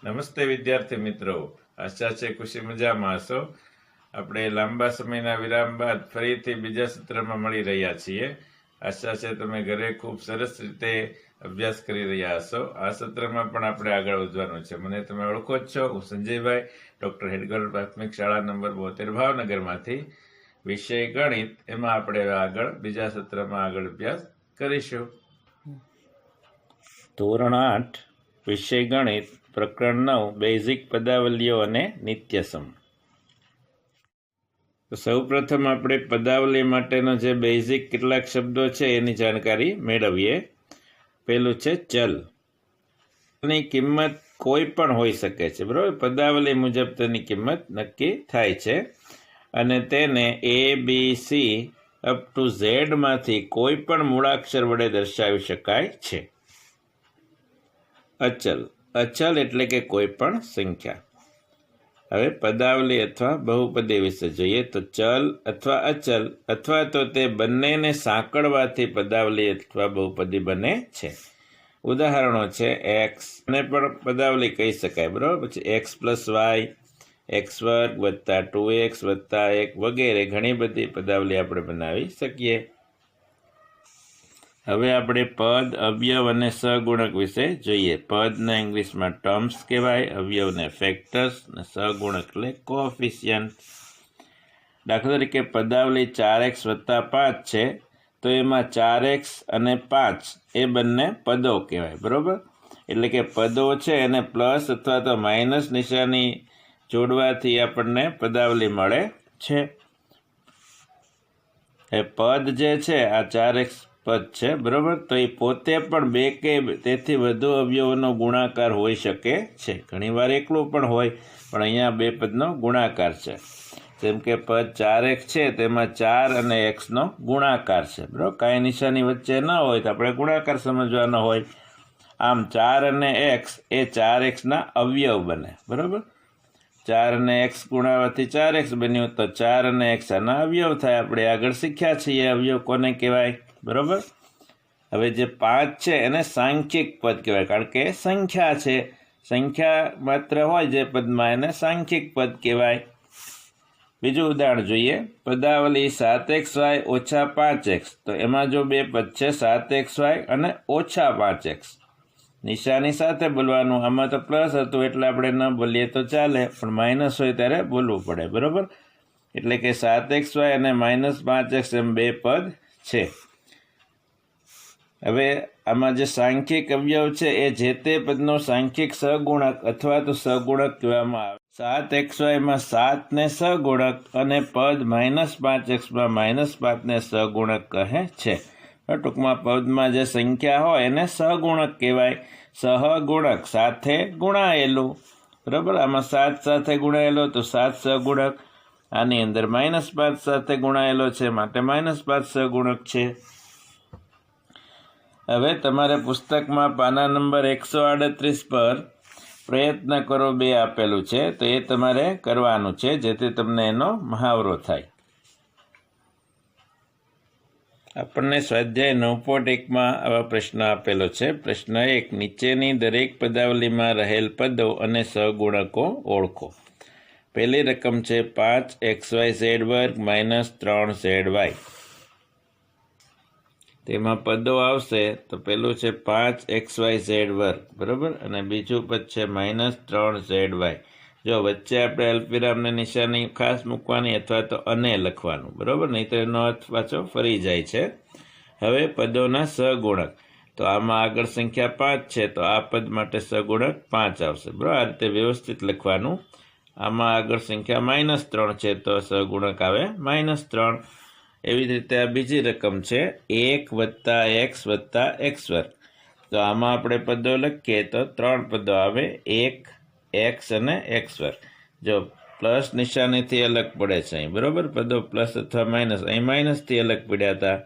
નમસ્તે વિદ્યાર્થી મિત્રો, આશા છે ખુશી મજામાં હશો. આપણે લાંબા સમયના વિરામ બાદ ફરીથી બીજા સત્રમાં મળી રહ્યા છીએ. આશા છે તમે ઘરે ખૂબ સરસ રીતે અભ્યાસ કરી રહ્યા હશો. આ સત્રમાં પણ આપણે આગળ વધવાનું છે. મને તમે ઓળખો જ છો, હું સંજયભાઈ, ડોક્ટર હેડગર પ્રાથમિક શાળા નંબર 72 ભાવનગરમાંથી. વિષય ગણિત, એમાં આપણે આગળ બીજા સત્રમાં આગળ અભ્યાસ કરીશું. ધોરણ 8 વિષય ગણિત, પ્રકરણ 9, બેઝિક પદાવલીઓ અને નિત્યસમ. તો સૌપ્રથમ આપણે પદાવલી માટેનો જે બેઝિક કેટલાક શબ્દો છે એની જાણકારી મેળવીએ. પહેલું છે ચલ. તેની કિંમત કોઈ પણ હોઈ શકે છે, બરાબર. પદાવલી મુજબ તેની કિંમત નક્કી થાય છે અને તેને ABC અપ ટુ Z માંથી કોઈ પણ મૂળાક્ષર વડે દર્શાવી શકાય છે. અચલ. અચલ એટલે કે કોઈ પણ સંખ્યા. હવે પદાવલી અથવા બહુપદી વિશે જોઈએ તો ચલ અથવા અચલ અથવા તો તે બંનેને સાંકળવાથી પદાવલી અથવા બહુપદી બને છે. ઉદાહરણો છે એક્સ ને પણ પદાવલી કહી શકાય, બરાબર. પછી એક્સ પ્લસ વાય, એક્સ વર્ગ વત્તા 2x વત્તા 1 વગેરે ઘણી બધી પદાવલી આપણે બનાવી શકીએ. હવે આપણે પદ, અવયવ અને સહગુણક વિશે જોઈએ. પદને ઇંગ્લિશમાં ટર્મ્સ કહેવાય, અવયવને ફેક્ટર્સ અને સહગુણક એટલે કોએફિશિયન્ટ. દાખલા તરીકે પદાવલી 4x વત્તા 5 છે તો એમાં 4x અને 5 એ બંને પદો કહેવાય, બરાબર. એટલે કે પદો છે એને પ્લસ અથવા તો માઇનસ નિશાની જોડવાથી આપણને પદાવલી મળે છે. એ પદ જે છે આ 4x પદ છે, બરાબર. તો એ પોતે પણ બે કે તેથી વધુ અવયવોનો ગુણાકાર હોઈ શકે છે. ઘણીવાર એકલું પણ હોય, પણ અહીંયા બે પદનો ગુણાકાર છે. જેમ કે પદ 4x છે તેમાં 4 અને x નો ગુણાકાર છે, બરાબર. કાંઈ નિશાની વચ્ચે ન હોય તો આપણે ગુણાકાર સમજવાનો હોય. આમ 4 અને x એ 4x ના અવયવ બને, બરાબર. 4 અને x ગુણાવાથી 4x બન્યું તો 4 અને x આના અવયવ થાય. આપણે આગળ શીખ્યા છીએ અવયવ કોને કહેવાય, બરાબર. હવે જે 5 છે એને સાંખ્યિક પદ કહેવાય, કારણ કે સંખ્યા છે. સંખ્યા માત્ર હોય જે પદમાં એને સાંખ્યિક પદ કહેવાય. બીજું ઉદાહરણ જોઈએ. પદાવલી 7xy ઓછા 5x. તો એમાં જો બે પદ છે 7xy અને ઓછા 5x, નિશાની સાથે બોલવાનું. આમાં તો પ્લસ હતું એટલે આપણે ન બોલીએ તો ચાલે, પણ માઇનસ હોય ત્યારે બોલવું પડે, બરાબર. એટલે કે 7xy અને -5x એમ બે પદ છે. હવે આમાં જે સાંખ્યિક અવયવ છે એ જે તે પદનો સાંખ્યિક સહગુણક અથવા તો સહગુણક કહેવામાં આવે. 7xy માં 7 ને સહગુણક અને પદ -5x માં -5 ને સહગુણક કહે છે. ટૂંકમાં પદમાં જે સંખ્યા હોય એને સહગુણક કહેવાય. સહગુણક સાથે ગુણાયેલું, બરાબર. આમાં 7 સાથે ગુણાયેલો તો 7 સહગુણક. આની અંદર -5 સાથે ગુણાયેલો છે માટે -5 સહગુણક છે. હવે તમારે પુસ્તકમાં પાના નંબર 138 પર પ્રયત્ન કરો 2 આપેલું છે, તો એ તમારે કરવાનું છે જેથી તમને એનો મહાવરો થાય. આપણને સ્વાધ્યાય 9.1માં આવા પ્રશ્ન આપેલો છે. પ્રશ્ન 1, નીચેની દરેક પદાવલીમાં રહેલ પદો અને સહગુણકો ઓળખો. પહેલી રકમ છે 5xyz વર્ગ -3zy. તેમાં પદો આવશે તો પેલું છે 5xyz વર્ગ, બરાબર, અને બીજું પદ છે -3zy. જો વચ્ચે આપણે અલ્પવિરામની નિશાની ખાસ મૂકવાની અથવા તો અને લખવાનું, બરાબર, નહીં તો એનો અર્થ પાછો ફરી જાય છે. હવે પદોના સહગુણક. તો આમાં આગળ સંખ્યા 5 છે તો આ પદ માટે સહગુણક 5 આવશે, બરાબર. આ રીતે વ્યવસ્થિત લખવાનું. આમાં આગળ સંખ્યા -3 છે તો સહગુણક આવે -3. એવી જ રીતે આ બીજી રકમ છે 1 વત્તા x વત્તા x વર્ગ. તો આમાં આપણે પદો લખીએ તો 3 પદો આવે, 1, x અને x વર્ગ. જો પ્લસ નિશાનીથી અલગ પડે છે અહીં, બરાબર. પદો પ્લસ અથવા માઇનસ, અહીં માઇનસથી અલગ પડ્યા હતા.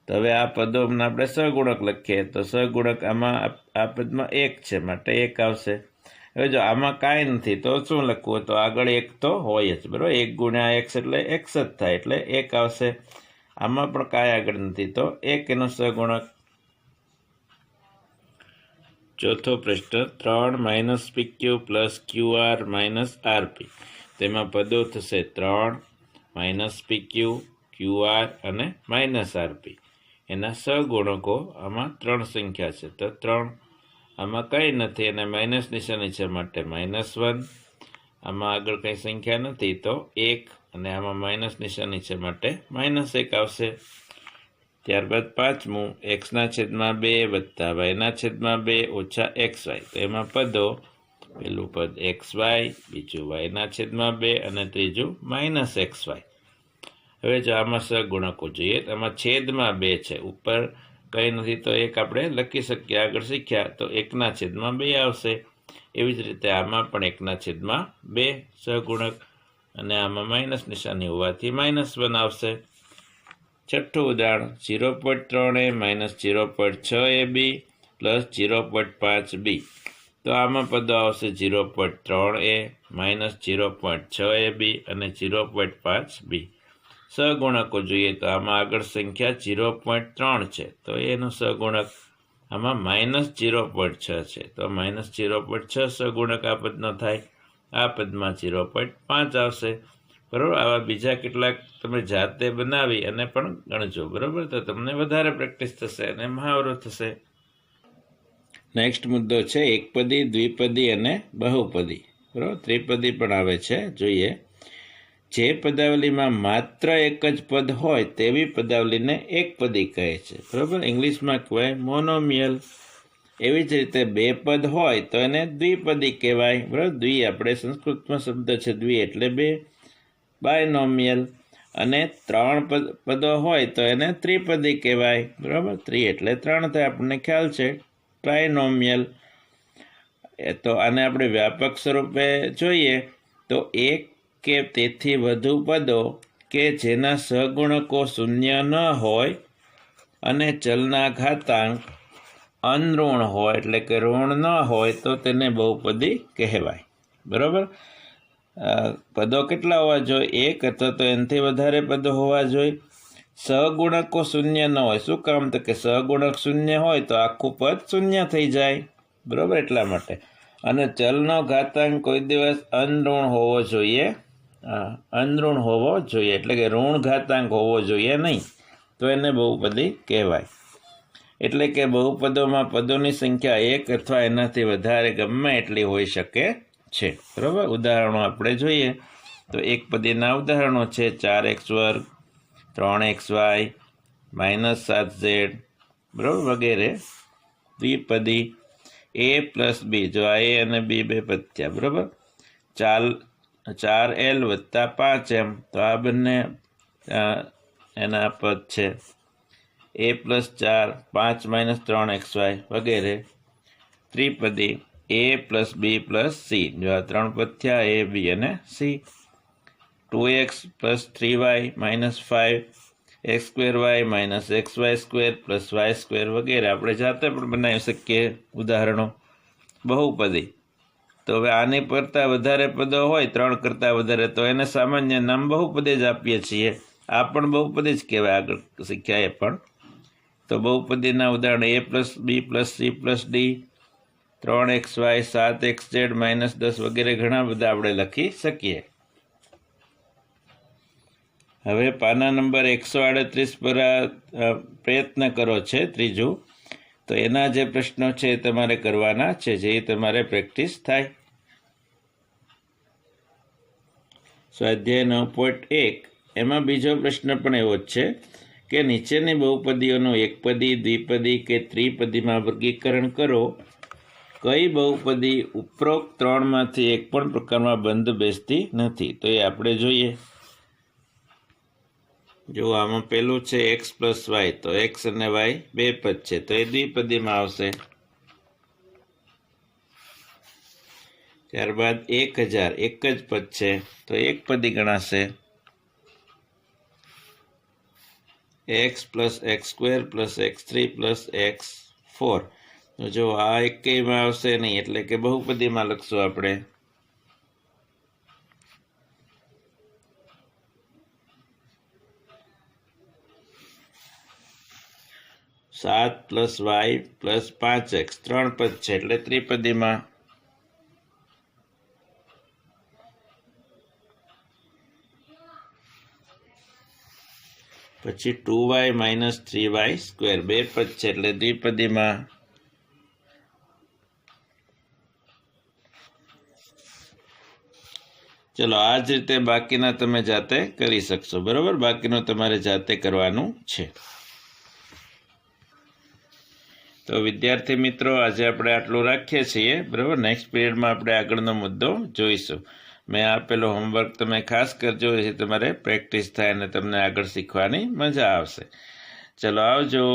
તો હવે આ પદોમાં આપણે સહગુણક લખીએ તો સહગુણક આમાં આ પદમાં 1 છે માટે 1 આવશે. હવે જો આમાં કાંઈ નથી તો શું લખવું, તો આગળ 1 તો હોય જ, બરાબર. 1 ગુણ્યા x એટલે x જ થાય એટલે 1 આવશે. આમાં પણ કાંઈ આગળ નથી તો 1 એનો સહગુણક. ચોથો પ્રશ્ન 3 minus PQ plus QR minus RP. તેમાં પદો થશે 3 માઇનસ PQ, QR અને માઇનસ RP. એના સહગુણકો આમાં 3 સંખ્યા છે, તો 3 આમાં કંઈ નથી અને માઇનસ નિશાની છે માટે -1. આમાં આગળ કંઈ સંખ્યા નથી તો 1 અને આમાં માઇનસ નિશાની છે માટે -1 આવશે. ત્યારબાદ પાંચમું x/2 વત્તા y/2 ઓછા xy. તો એમાં પદો, પેલું પદ xy, બીજું y/2 અને ત્રીજું -xy. હવે જો આમાં સહગુણકો જોઈએ તો આમાં છેદમાં 2 છે, ઉપર કંઈ નથી તો 1 આપણે લખી શકીએ, આગળ શીખ્યા તો 1/2 આવશે. એવી જ રીતે આમાં પણ 1/2 સહગુણક અને આમાં માઇનસ નિશાની હોવાથી -1 આવશે. છઠ્ઠું ઉદાહરણ 0.3a minus 0.6ab plus 0.5b. તો આમાં પદો આવશે 0.3a માઇનસ 0.6ab અને 0.5b. સહગુણકો જોઈએ તો આમાં આગળ સંખ્યા 0.3 છે, તો એનો સહગુણક આમાં -0.6 છે, તો -0.6 સહગુણક આ પદનો થાય. આ પદમાં 0.5 આવશે. બરાબર. આવા બીજા કેટલાક તમે જાતે બનાવી અને પણ ગણજો. બરાબર. તો તમને વધારે પ્રેક્ટિસ થશે અને મહાવરો થશે. નેક્સ્ટ મુદ્દો છે એકપદી, દ્વિપદી અને બહુપદી. બરાબર. ત્રિપદી પણ આવે છે, જોઈએ. જે પદાવલીમાં માત્ર એક જ પદ હોય તેવી પદાવલીને એકપદી કહે છે. બરાબર. ઇંગ્લિશમાં કહેવાય મોનોમિયલ. એવી જ રીતે 2 પદ હોય તો એને દ્વિપદી કહેવાય. બરાબર. દ્વિ આપણે સંસ્કૃતમાં શબ્દ છે દ્વિ એટલે 2, બાયનોમિયલ. અને 3 પદો હોય તો એને ત્રિપદી કહેવાય. બરાબર. 3 એટલે 3 થાય, આપણને ખ્યાલ છે. ટ્રાયનોમિયલ. તો આને આપણે વ્યાપક સ્વરૂપે જોઈએ તો એક કે તેથી વધુ પદો કે જેના સહગુણકો શૂન્ય ન હોય અને ચલના ઘાતાંક અનઋણ હોય એટલે કે ઋણ ન હોય તો તેને બહુપદી કહેવાય. બરાબર. પદો કેટલા હોવા જોઈએ? 1 અથવા તો એનાથી વધારે પદો હોવા જોઈએ. સહગુણકો શૂન્ય ન હોય. શું કામ? તો કે સહગુણક શૂન્ય હોય તો આખું પદ શૂન્ય થઈ જાય. બરાબર. એટલા માટે. અને ચલનો ઘાતાંક કોઈ દિવસ અનઋણ હોવો જોઈએ. અનઋણ હોવો જોઈએ એટલે કે ઋણ ઘાતાંક હોવો જોઈએ નહીં, તો એને બહુપદી કહેવાય. એટલે કે બહુપદોમાં પદોની સંખ્યા 1 અથવા એનાથી વધારે ગમે એટલી હોઈ શકે છે. બરાબર. ઉદાહરણો આપણે જોઈએ તો એકપદીના ઉદાહરણો છે 4x², 3xy, -7z, બરાબર, વગેરે. દ્વિપદી a પ્લસ b. જો આ a અને b બે પદ થયા. બરાબર. 4l વત્તા 5m. તો આ બંને એના પદ છે. a પ્લસ 4, 5 - 3xy વગેરે. ત્રિપદી a plus b plus c. જો આ 3 પદ થયા, a, b અને c. 2x plus 3y - 5, x²y - xy² plus y² વગેરે. આપણે જાતે પણ બનાવી શકીએ ઉદાહરણો. બહુપદી તો હવે આની કરતાં વધારે પદો હોય, 3 કરતાં વધારે, તો એને સામાન્ય નામ બહુપદી જ આપીએ છીએ. આ પણ બહુપદી જ કહેવાય, આગળ શીખ્યા એ પણ. તો બહુપદીના ઉદાહરણ a plus b plus c plus d, 3xy, 7xz -10 વગેરે ઘણા બધા આપણે લખી શકીએ. હવે પાના નંબર 138 પર પ્રયત્ન કરો છે, ત્રીજું. તો એના જે પ્રશ્નો છે એ તમારે કરવાના છે, જે તમારે પ્રેક્ટિસ થાય. સ્વાધ્યાય 9.1 એમાં બીજો પ્રશ્ન પણ એવો જ છે કે નીચેની બહુપદીઓનું એકપદી, દ્વિપદી કે ત્રિપદીમાં વર્ગીકરણ કરો. કઈ બહુપદી ઉપરોક્ત 3માંથી એક પણ પ્રકારમાં બંધ બેસતી નથી? તો એ આપણે જોઈએ. જો આમાં પેલું છે x પ્લસ y. તો x અને y બે પદ છે, તો એ દ્વિપદીમાં આવશે. ત્યારબાદ 1000 એક જ પદ છે, તો એકપદી ગણાશે. x plus x² plus x3 plus x4. તો જો આ એકેયમાં આવશે નહીં, એટલે કે બહુપદીમાં લખશું આપણે. 7 + y + 5x 3 પદ છે એટલે ત્રિપદીમાં પછી 2y - 3y² 2 પદ છે એટલે દ્વિપદીમાં ચલો આ જ રીતે બાકીના તમે જાતે કરી શકશો બરાબર બાકીનું તમારે જાતે કરવાનું છે તો વિદ્યાર્થી મિત્રો આજે આપણે આટલું રાખીએ છીએ બરાબર નેક્સ્ટ પીરિયડમાં આપણે આગળનો મુદ્દો જોઈશું મેં આપેલો હોમવર્ક તમે ખાસ કરજો જેથી તમારે પ્રેક્ટિસ થાય અને તમને આગળ શીખવાની મજા આવશે ચલો આવજો